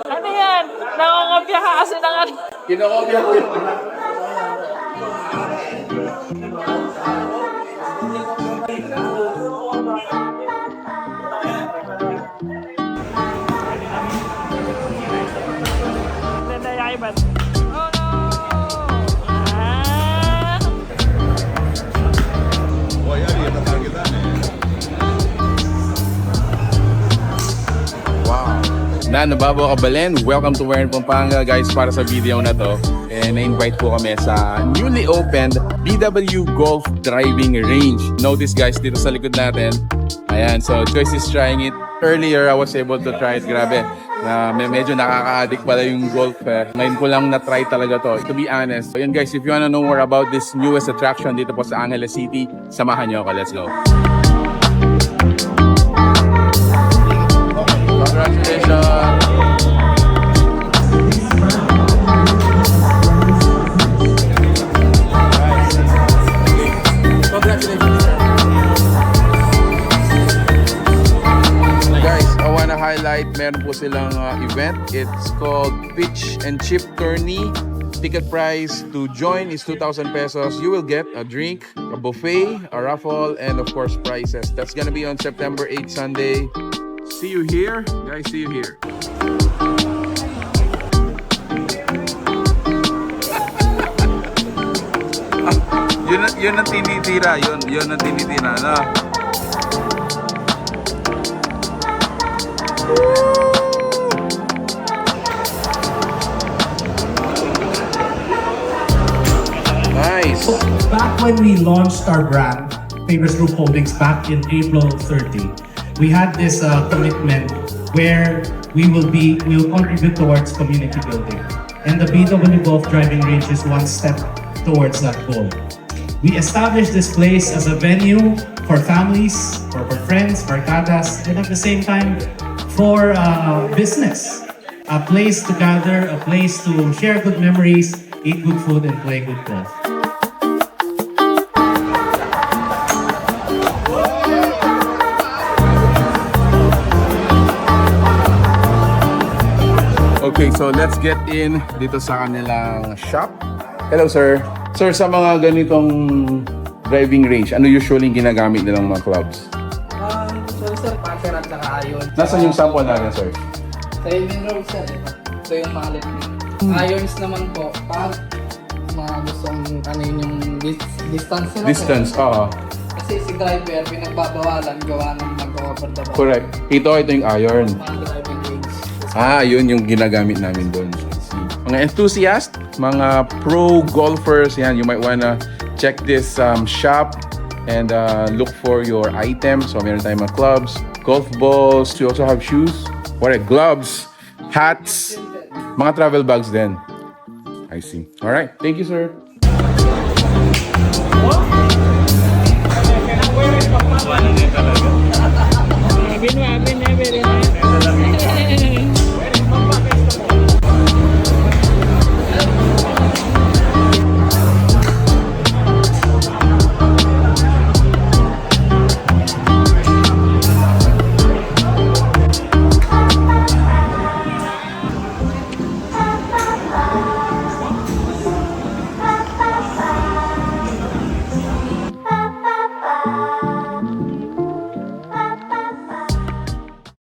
Ano yan? Nangangapya ka kasi ng ano. Kinokopya ko yun. Nandayakiban. Oh no! Ah! Boy, ano yung tatargetan eh. Wow. Nababaw ka Balen, welcome to Pampanga guys para sa video na to. Na-invite po kami sa newly opened BW Golf Driving Range. Notice guys, dito sa likod natin. Ayan, so Joyce is trying it. Earlier, I was able to try it. Grabe, medyo nakaka-addict pala yung golf. Ngayon ko lang na-try talaga to. To be honest. So yun guys, if you wanna know more about this newest attraction dito po sa Angeles City, samahan nyo ako. Let's go. Congratulations! Highlight, meron po silang event. It's called Pitch and Chip Tourney. Ticket price to join is 2,000 pesos. You will get a drink, a buffet, a raffle, and of course prizes. That's gonna be on September 8th, Sunday. See you here, guys. See you here. Yun ang tinitira. Yun ang tinitira, no? Nice. So back when we launched our brand, Famous Group Holdings, back in April 30, we had this commitment where we will contribute towards community building, and the BW Golf Driving Range is one step towards that goal. We established this place as a venue for families, for friends, for barcadas, and at the same time for business. A place to gather, a place to share good memories, eat good food, and play good golf. Okay, so let's get in dito sa kanilang shop. Hello, sir. Sir, sa mga ganitong driving range, ano usually ginagamit nilang mga clubs? Sorry sir, Pampanga at saka Iron. Nasaan yung sample natin, sir? Sa Evening Road sir, ito yung mga electric. Irons naman po, pag mga gustong ano yung distance nila. Distance, oo. Kasi si driver, pinagbabawalan, gawa ng mag-over the bar. Correct. Ito yung iron. Mga driving range. Yun yung ginagamit namin doon. Mga enthusiast, mga pro golfers, yan, you might wanna check this shop and look for your items. So meron tayong mga clubs, golf balls, we also have shoes, gloves, hats, mga travel bags din. I see. Alright, thank you sir.